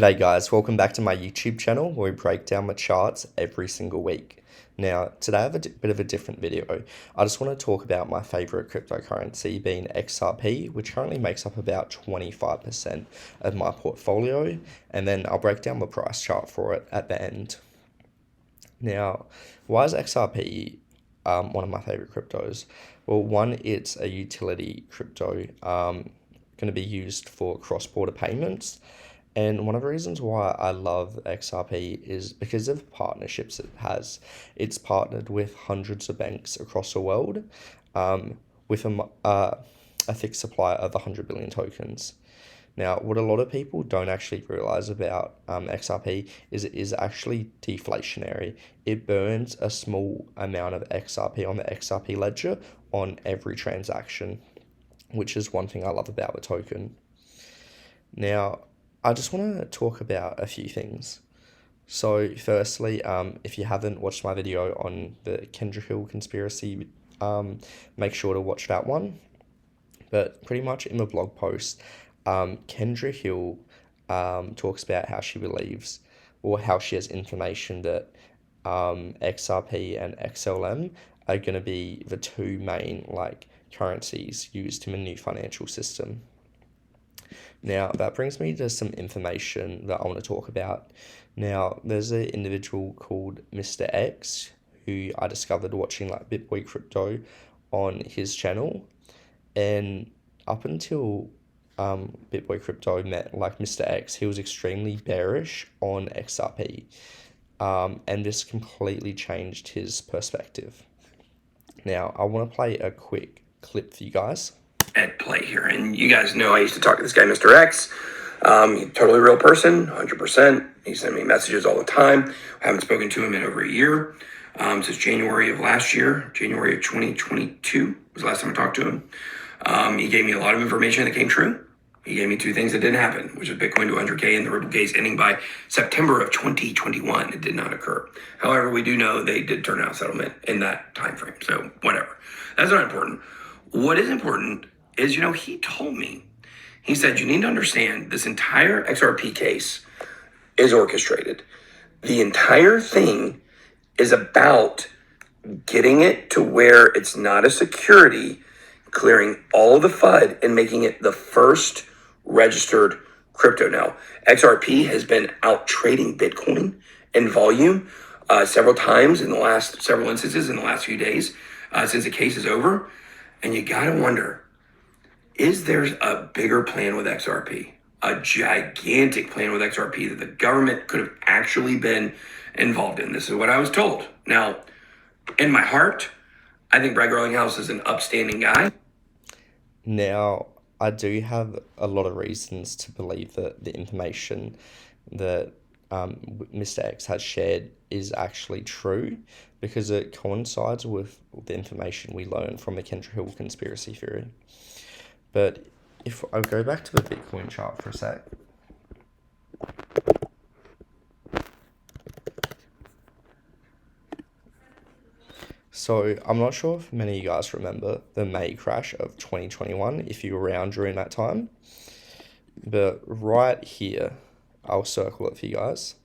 G'day guys, welcome back to my YouTube channel where we break down the charts every single week. Now, today I have a bit of a different video. I just want to talk about my favorite cryptocurrency being XRP, which currently makes up about 25% of my portfolio, and then I'll break down the price chart for it at the end. Now, why is XRP one of my favorite cryptos? Well, one, it's a utility crypto going to be used for cross-border payments. And one of the reasons why I love XRP is because of the partnerships it has. It's partnered with hundreds of banks across the world with a fixed supply of 100 billion tokens. Now, what a lot of people don't actually realize about XRP is it is actually deflationary. It burns a small amount of XRP on the XRP ledger on every transaction, which is one thing I love about the token. Now, I just want to talk about a few things. So firstly, if you haven't watched my video on the Kendra Hill conspiracy, make sure to watch that one. But pretty much in the blog post, Kendra Hill talks about how she believes, or how she has information that XRP and XLM are going to be the two main currencies used in the new financial system. Now, that brings me to some information that I want to talk about. Now, there's an individual called Mr. X who I discovered watching BitBoy Crypto on his channel. And up until BitBoy Crypto met Mr. X, he was extremely bearish on XRP. And this completely changed his perspective. Now, I want to play a quick clip for you guys. At play here, and you guys know I used to talk to this guy, Mr. X. Totally real person, 100%. He sent me messages all the time. I haven't spoken to him in over a year. Since January of last year, January of 2022 was the last time I talked to him. He gave me a lot of information that came true. He gave me two things that didn't happen, which is Bitcoin to 100K and the Ripple case ending by September of 2021. It did not occur. However, we do know they did turn out a settlement in that time frame. So whatever. That's not important. What is important is, he told me, he said, you need to understand this entire XRP case is orchestrated. The entire thing is about getting it to where it's not a security, clearing all the FUD and making it the first registered crypto. Now, XRP has been out trading Bitcoin in volume several times in the last several instances in the last few days since the case is over. And you got to wonder, is there a bigger plan with XRP? A gigantic plan with XRP that the government could have actually been involved in? This is what I was told. Now, in my heart, I think Brad Garlinghouse is an upstanding guy. Now, I do have a lot of reasons to believe that the information that Mr. X has shared is actually true, because it coincides with the information we learned from the Kendra Hill conspiracy theory. But if I go back to the Bitcoin chart for a sec. So I'm not sure if many of you guys remember the May crash of 2021, if you were around during that time. But right here, I'll circle it for you guys.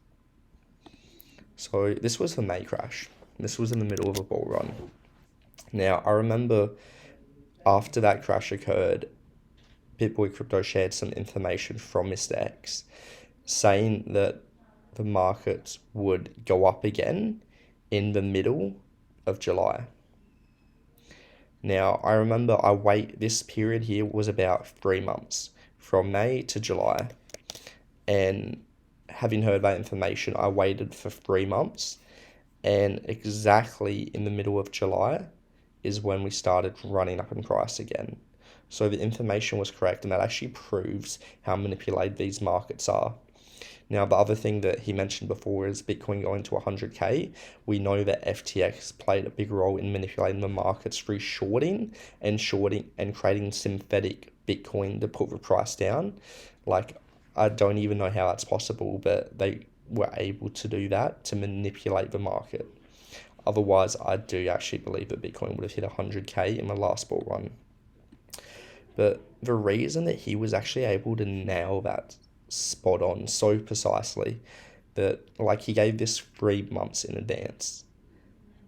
So this was the May crash. This was in the middle of a bull run. Now, I remember after that crash occurred, BitBoy Crypto shared some information from Mr. X saying that the markets would go up again in the middle of July. Now, I remember this period here was about 3 months, from May to July. And having heard that information, I waited for 3 months. And exactly in the middle of July is when we started running up in price again. So the information was correct, and that actually proves how manipulated these markets are. Now, the other thing that he mentioned before is Bitcoin going to 100K. We know that FTX played a big role in manipulating the markets through shorting and creating synthetic Bitcoin to put the price down. I don't even know how that's possible, but they were able to do that to manipulate the market. Otherwise, I do actually believe that Bitcoin would have hit 100K in the last bull run. But the reason that he was actually able to nail that spot on so precisely that like he gave this 3 months in advance,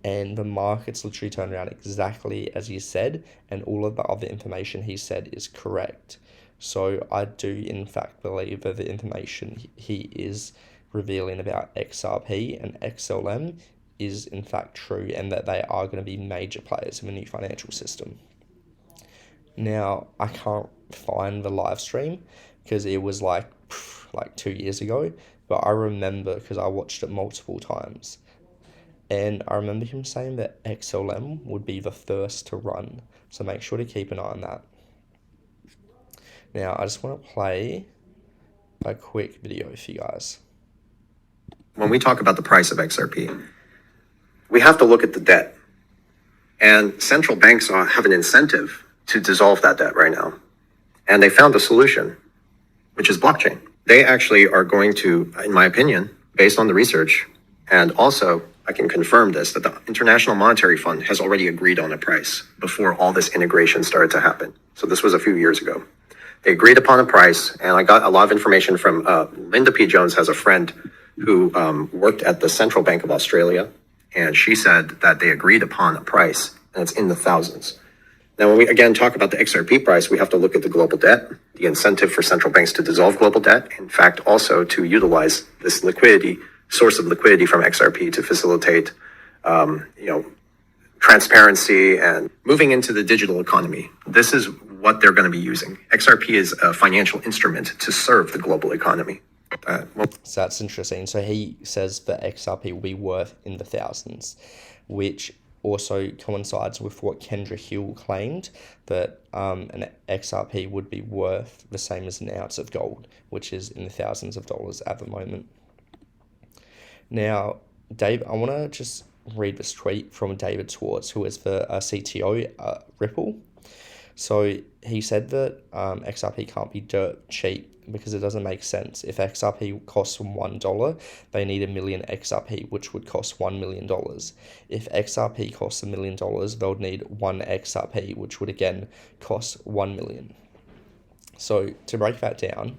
and the markets literally turned around exactly as he said, and all of the other information he said is correct. So I do in fact believe that the information he is revealing about XRP and XLM is in fact true, and that they are going to be major players in the new financial system. Now, I can't find the live stream because it was like 2 years ago, but I remember because I watched it multiple times. And I remember him saying that XLM would be the first to run. So make sure to keep an eye on that. Now, I just want to play a quick video for you guys. When we talk about the price of XRP, we have to look at the debt. And central banks have an incentive to dissolve that debt right now. And they found a solution, which is blockchain. They actually are going to, in my opinion, based on the research, and also I can confirm this, that the International Monetary Fund has already agreed on a price before all this integration started to happen. So this was a few years ago. They agreed upon a price, and I got a lot of information from Linda P. Jones has a friend who worked at the Central Bank of Australia, and she said that they agreed upon a price, and it's in the thousands. Now, when we again talk about the XRP price, we have to look at the global debt, the incentive for central banks to dissolve global debt, in fact, also to utilize this source of liquidity from XRP to facilitate, transparency and moving into the digital economy. This is what they're going to be using. XRP is a financial instrument to serve the global economy. So that's interesting. So he says that XRP will be worth in the thousands, which also coincides with what Kendra Hill claimed, that an XRP would be worth the same as an ounce of gold, which is in the thousands of dollars at the moment. Now, Dave, I want to just read this tweet from David Schwartz, who is the CTO at Ripple. So he said that XRP can't be dirt cheap because it doesn't make sense. If XRP costs $1, they need 1 million XRP, which would cost $1 million. If XRP costs $1 million, they'll need 1 XRP, which would again cost 1 million. So to break that down,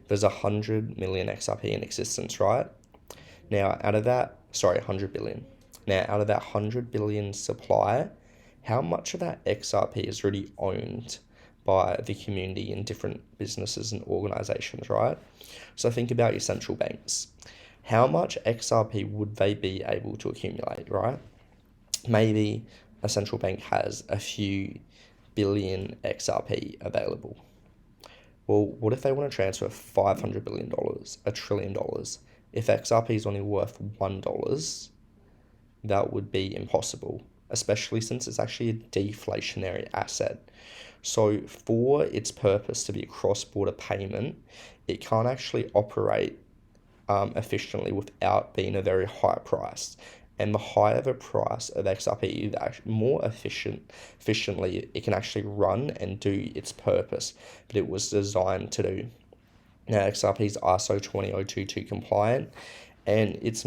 there's 100 million XRP in existence, right? Now, 100 billion. Now, out of that 100 billion supply, how much of that XRP is really owned by the community and different businesses and organizations, right? So think about your central banks. How much XRP would they be able to accumulate, right? Maybe a central bank has a few billion XRP available. Well, what if they want to transfer $500 billion, $1 trillion? If XRP is only worth $1, that would be impossible, especially since it's actually a deflationary asset. So for its purpose to be a cross-border payment, it can't actually operate efficiently without being a very high price. And the higher the price of XRP, the more efficiently it can actually run and do its purpose that it was designed to do. Now, XRP is ISO 20022 compliant, and it's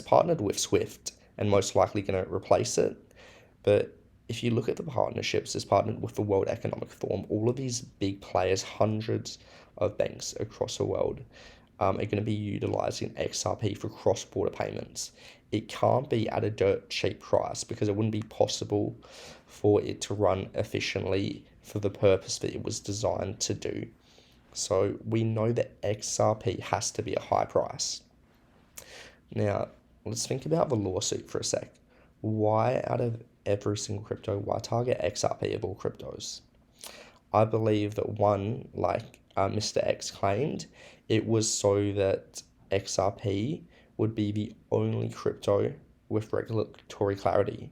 partnered with Swift, and most likely going to replace it. But if you look at the partnerships, it's partnered with the World Economic Forum. All of these big players, hundreds of banks across the world, are going to be utilizing XRP for cross-border payments. It can't be at a dirt cheap price because it wouldn't be possible for it to run efficiently for the purpose that it was designed to do. So we know that XRP has to be a high price. Now, let's think about the lawsuit for a sec. Why, out of every single crypto, why target XRP of all cryptos? I believe that one, like Mr. X claimed, it was so that XRP would be the only crypto with regulatory clarity,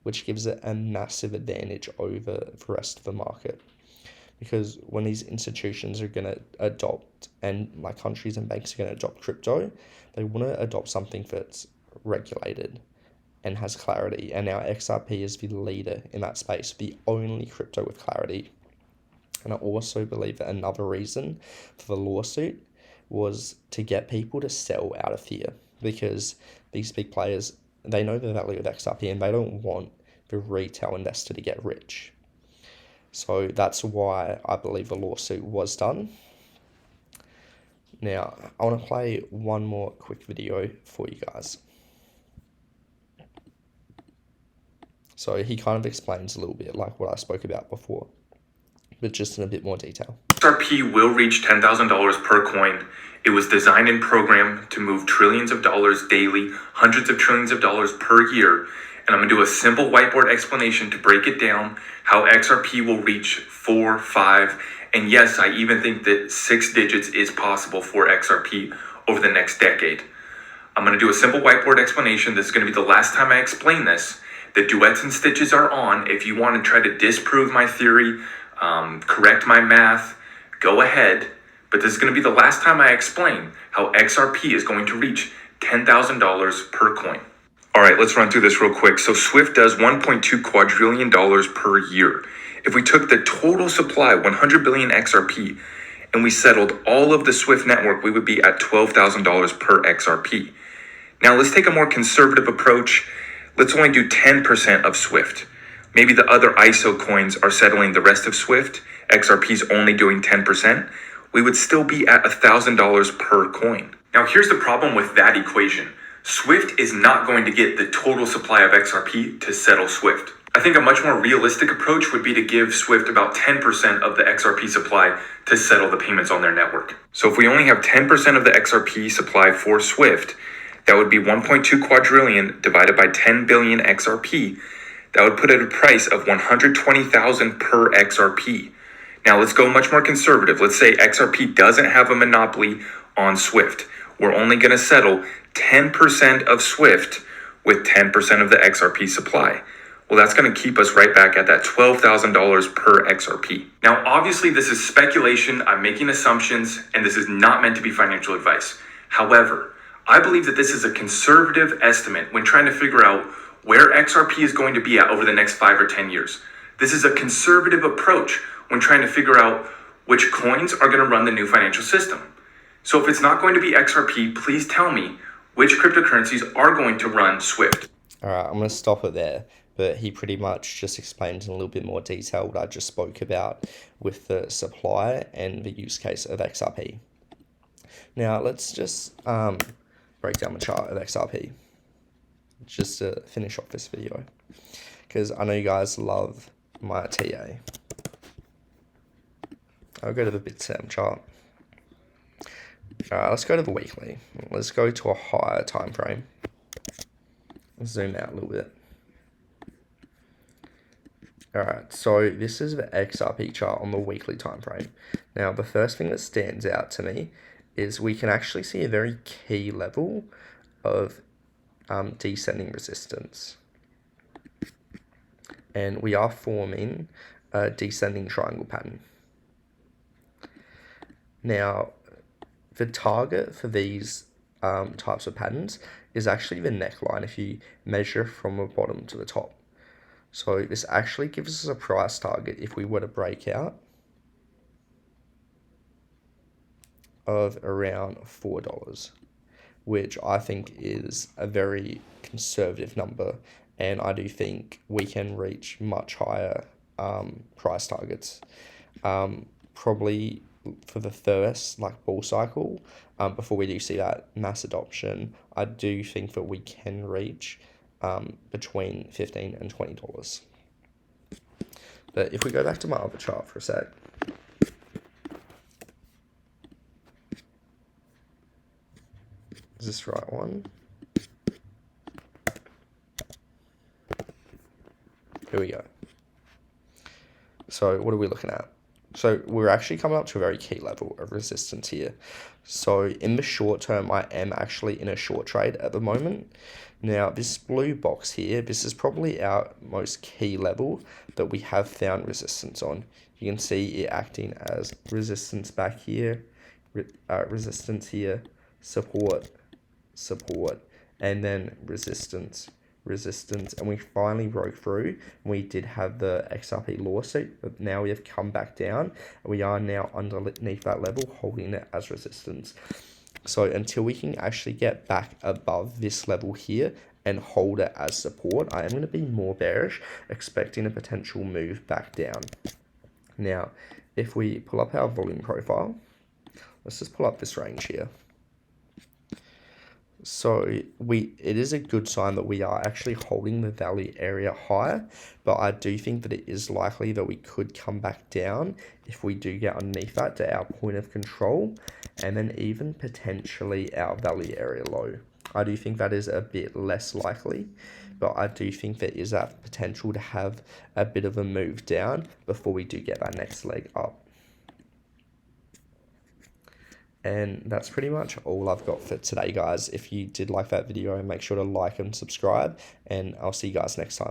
which gives it a massive advantage over the rest of the market. Because when these institutions are going to adopt, and like countries and banks are going to adopt crypto, they want to adopt something that's regulated and has clarity. And now XRP is the leader in that space, the only crypto with clarity. And I also believe that another reason for the lawsuit was to get people to sell out of fear, because these big players, they know the value of XRP and they don't want the retail investor to get rich. So that's why I believe the lawsuit was done. Now, I want to play one more quick video for you guys. So he kind of explains a little bit like what I spoke about before, but just in a bit more detail. XRP will reach $10,000 per coin. It was designed and programmed to move trillions of dollars daily, hundreds of trillions of dollars per year. And I'm going to do a simple whiteboard explanation to break it down, how XRP will reach 4, 5, and yes, I even think that 6 digits is possible for XRP over the next decade. I'm going to do a simple whiteboard explanation. This is going to be the last time I explain this. The duets and stitches are on. If you want to try to disprove my theory, correct my math, go ahead. But this is going to be the last time I explain how XRP is going to reach $10,000 per coin. All right, let's run through this real quick. So Swift does $1.2 quadrillion per year. If we took the total supply, 100 billion XRP, and we settled all of the Swift network, we would be at $12,000 per XRP. Now let's take a more conservative approach. Let's only do 10% of Swift. Maybe the other ISO coins are settling the rest of Swift. XRP's only doing 10%. We would still be at $1,000 per coin. Now here's the problem with that equation. Swift is not going to get the total supply of XRP to settle Swift. I think a much more realistic approach would be to give Swift about 10% of the XRP supply to settle the payments on their network. So if we only have 10% of the XRP supply for Swift, that would be 1.2 quadrillion divided by 10 billion XRP. That would put it at a price of 120,000 per XRP. Now let's go much more conservative. Let's say XRP doesn't have a monopoly on Swift. We're only going to settle 10% of Swift with 10% of the XRP supply. Well, that's going to keep us right back at that $12,000 per XRP. Now, obviously, this is speculation. I'm making assumptions, and this is not meant to be financial advice. However, I believe that this is a conservative estimate when trying to figure out where XRP is going to be at over the next 5 or 10 years. This is a conservative approach when trying to figure out which coins are going to run the new financial system. So if it's not going to be XRP, please tell me which cryptocurrencies are going to run Swift. All right, I'm going to stop it there, but he pretty much just explains in a little bit more detail what I just spoke about with the supply and the use case of XRP. Now, let's just break down the chart of XRP just to finish off this video, because I know you guys love my TA. I'll go to the Bitstamp chart. Alright, let's go to the weekly. Let's go to a higher time frame. Let's zoom out a little bit. Alright, so this is the XRP chart on the weekly time frame. Now, the first thing that stands out to me is we can actually see a very key level of descending resistance. And we are forming a descending triangle pattern. Now, the target for these types of patterns is actually the neckline if you measure from the bottom to the top. So this actually gives us a price target if we were to break out of around $4, which I think is a very conservative number, and I do think we can reach much higher price targets. Probably for the first bull cycle, before we do see that mass adoption, I do think that we can reach between $15 and $20. But if we go back to my other chart for a sec, is this the right one? Here we go. So what are we looking at? So we're actually coming up to a very key level of resistance here. So in the short term, I am actually in a short trade at the moment. Now, this blue box here, this is probably our most key level that we have found resistance on. You can see it acting as resistance back here, resistance here, support, support, and then resistance, and we finally broke through. We did have the XRP lawsuit, but now we have come back down, and we are now underneath that level, holding it as resistance. So until we can actually get back above this level here and hold it as support, I am going to be more bearish, expecting a potential move back down. Now, if we pull up our volume profile, let's just pull up this range here. So it is a good sign that we are actually holding the value area higher, but I do think that it is likely that we could come back down if we do get underneath that to our point of control, and then even potentially our value area low. I do think that is a bit less likely, but I do think there is that potential to have a bit of a move down before we do get that next leg up. And that's pretty much all I've got for today, guys. If you did like that video, make sure to like and subscribe, and I'll see you guys next time.